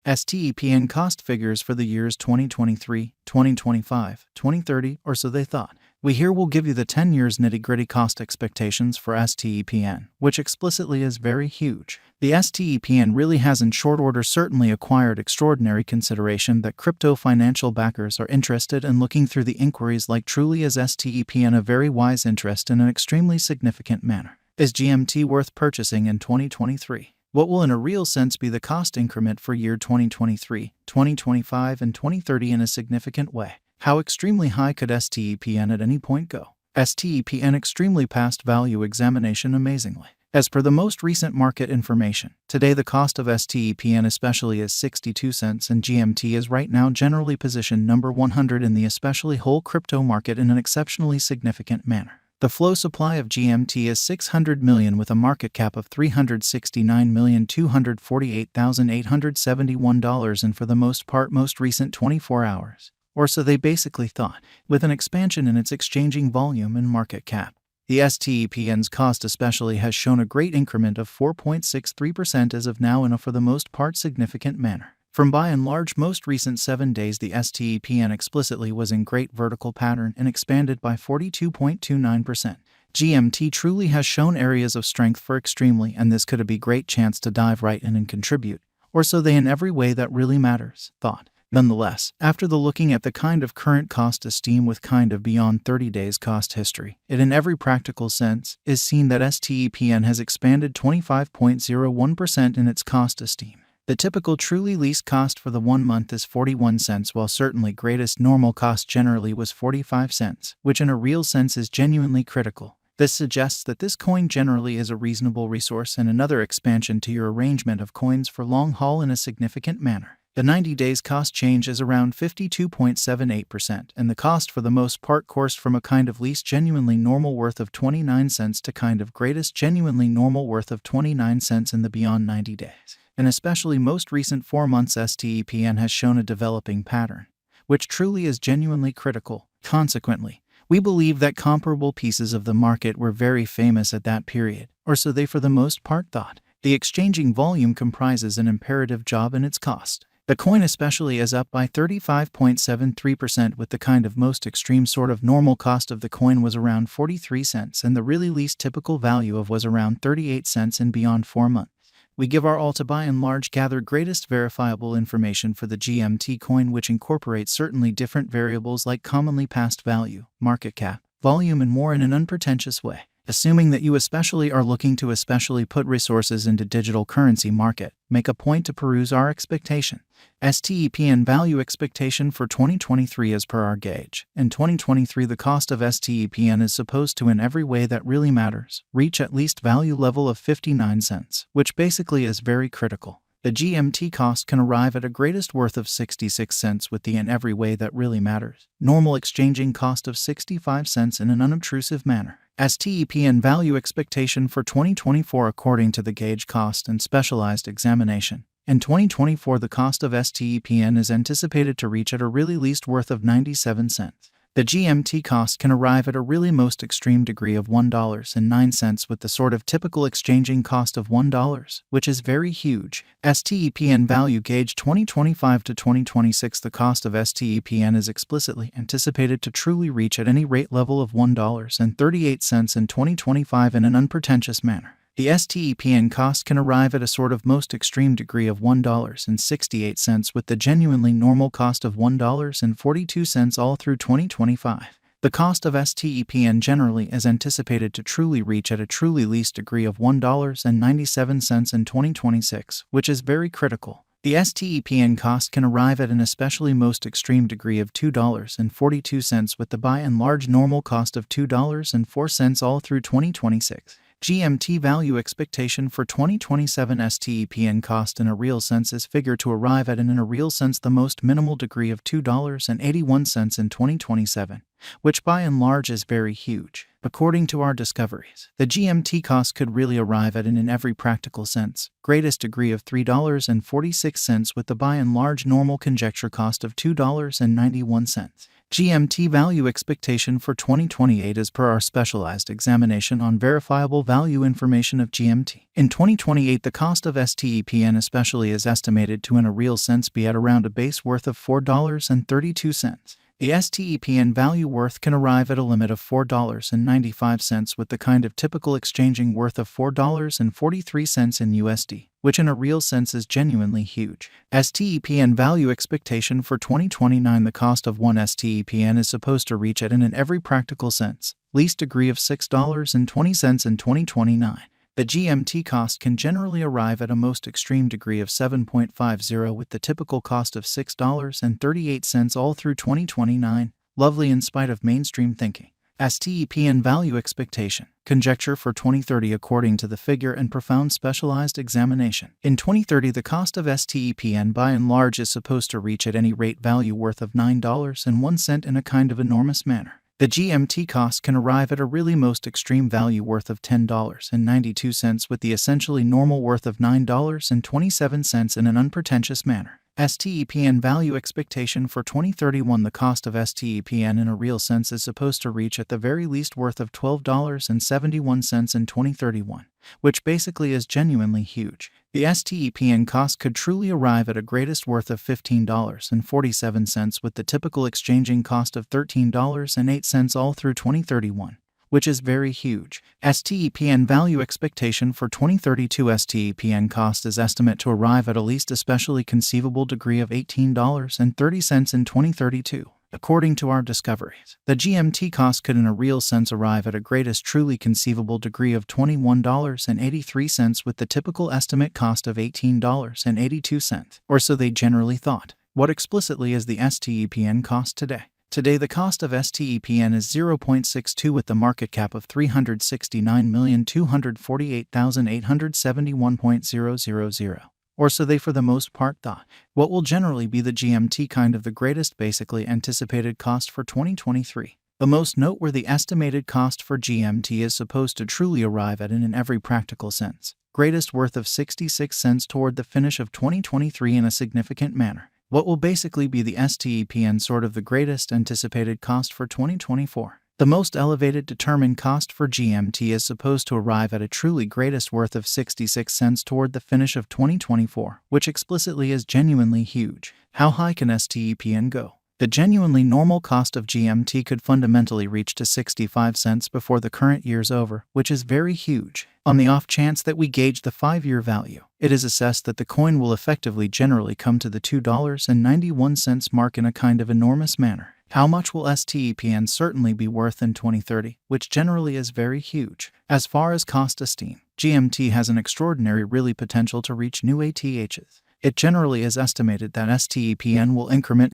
STEPN cost figures for the years 2023, 2025, 2030, or so they thought. We here will give you the 10 years nitty-gritty cost expectations for STEPN, which explicitly is very huge. The STEPN really has in short order certainly acquired extraordinary consideration that crypto financial backers are interested in looking through the inquiries like truly is STEPN a very wise interest in an extremely significant manner. Is GMT worth purchasing in 2023? What will in a real sense be the cost increment for year 2023, 2025, and 2030 in a significant way? How extremely high could STEPN at any point go? STEPN extremely past value examination amazingly. As per the most recent market information, today the cost of STEPN especially is 62 cents and GMT is right now generally positioned number 100 in the especially whole crypto market in an exceptionally significant manner. The flow supply of GMT is 600 million with a market cap of $369,248,871 and for the most part most recent 24 hours. Or so they basically thought, with an expansion in its exchanging volume and market cap. The STEPN's cost especially has shown a great increment of 4.63% as of now in a for the most part significant manner. From by and large most recent 7 days the STEPN explicitly was in great vertical pattern and expanded by 42.29%. GMT truly has shown areas of strength for extremely and this could be a great chance to dive right in and contribute, or so they in every way that really matters, thought. Nonetheless, after the looking at the kind of current cost esteem with kind of beyond 30 days cost history, it in every practical sense is seen that STEPN has expanded 25.01% in its cost esteem. The typical truly least cost for the 1 month is 41 cents while certainly greatest normal cost generally was 45 cents, which in a real sense is genuinely critical. This suggests that this coin generally is a reasonable resource and another expansion to your arrangement of coins for long haul in a significant manner. The 90 days cost change is around 52.78% and the cost for the most part coursed from a kind of least genuinely normal worth of 29 cents to kind of greatest genuinely normal worth of 29 cents in the beyond 90 days. And especially most recent 4 months STEPN has shown a developing pattern, which truly is genuinely critical. Consequently, we believe that comparable pieces of the market were very famous at that period, or so they for the most part thought. The exchanging volume comprises an imperative job in its cost. The coin especially is up by 35.73% with the kind of most extreme sort of normal cost of the coin was around 43 cents and the really least typical value of was around 38 cents in beyond 4 months. We give our all to by and large gather greatest verifiable information for the GMT coin which incorporates certainly different variables like commonly past value, market cap, volume and more in an unpretentious way. Assuming that you especially are looking to especially put resources into digital currency market, make a point to peruse our expectation. STEPN value expectation for 2023 as per our gauge. In 2023 the cost of STEPN is supposed to in every way that really matters, reach at least value level of 59 cents, which basically is very critical. The GMT cost can arrive at a greatest worth of 66 cents with the in every way that really matters, normal exchanging cost of 65 cents in an unobtrusive manner. STEPN value expectation for 2024 according to the gauge cost and specialized examination. In 2024 the cost of STEPN is anticipated to reach at a really least worth of 97 cents. The GMT cost can arrive at a really most extreme degree of $1.09 with the sort of typical exchanging cost of $1, which is very huge. STEPN value gauge 2025 to 2026 the cost of STEPN is explicitly anticipated to truly reach at any rate level of $1.38 in 2025 in an unpretentious manner. The STEPN cost can arrive at a sort of most extreme degree of $1.68 with the genuinely normal cost of $1.42 all through 2025. The cost of STEPN generally is anticipated to truly reach at a truly least degree of $1.97 in 2026, which is very critical. The STEPN cost can arrive at an especially most extreme degree of $2.42 with the by and large normal cost of $2.04 all through 2026. GMT value expectation for 2027 STEPN cost in a real sense is figured to arrive at an in a real sense the most minimal degree of $2.81 in 2027, which by and large is very huge. According to our discoveries, the GMT cost could really arrive at an in every practical sense greatest degree of $3.46 with the by and large normal conjecture cost of $2.91. GMT value expectation for 2028 is per our specialized examination on verifiable value information of GMT. In 2028, the cost of STEPN especially is estimated to in a real sense be at around a base worth of $4.32. The STEPN value worth can arrive at a limit of $4.95 with the kind of typical exchanging worth of $4.43 in USD, which in a real sense is genuinely huge. STEPN value expectation for 2029. The cost of one STEPN is supposed to reach at in every practical sense, least degree of $6.20 in 2029. The GMT cost can generally arrive at a most extreme degree of 7.50 with the typical cost of $6.38 all through 2029, lovely in spite of mainstream thinking. STEPN value expectation conjecture for 2030 according to the figure and profound specialized examination. In 2030, the cost of STEPN by and large is supposed to reach at any rate value worth of $9.01 in a kind of enormous manner. The GMT cost can arrive at a really most extreme value worth of $10.92 with the essentially normal worth of $9.27 in an unpretentious manner. STEPN value expectation for 2031. The cost of STEPN in a real sense is supposed to reach at the very least worth of $12.71 in 2031, which basically is genuinely huge. The STEPN cost could truly arrive at a greatest worth of $15.47 with the typical exchanging cost of $13.08 all through 2031, which is very huge. STEPN value expectation for 2032. STEPN cost is estimate to arrive at a least especially conceivable degree of $18.30 in 2032. According to our discoveries, the GMT cost could in a real sense arrive at a greatest truly conceivable degree of $21.83 with the typical estimate cost of $18.82, or so they generally thought. What explicitly is the STEPN cost today? Today the cost of STEPN is 0.62 with the market cap of $369,248,871.000. Or so they for the most part thought. What will generally be the GMT kind of the greatest basically anticipated cost for 2023? The most noteworthy estimated cost for GMT is supposed to truly arrive at in every practical sense, greatest worth of 66 cents toward the finish of 2023 in a significant manner. What will basically be the STEPN sort of the greatest anticipated cost for 2024? The most elevated determined cost for GMT is supposed to arrive at a truly greatest worth of 66 cents toward the finish of 2024, which explicitly is genuinely huge. How high can STEPN go? The genuinely normal cost of GMT could fundamentally reach to 65 cents before the current year's over, which is very huge. On the off chance that we gauge the 5-year value, it is assessed that the coin will effectively generally come to the $2.91 mark in a kind of enormous manner. How much will STEPN certainly be worth in 2030, which generally is very huge? As far as cost esteem, GMT has an extraordinary really potential to reach new ATHs. It generally is estimated that STEPN will increment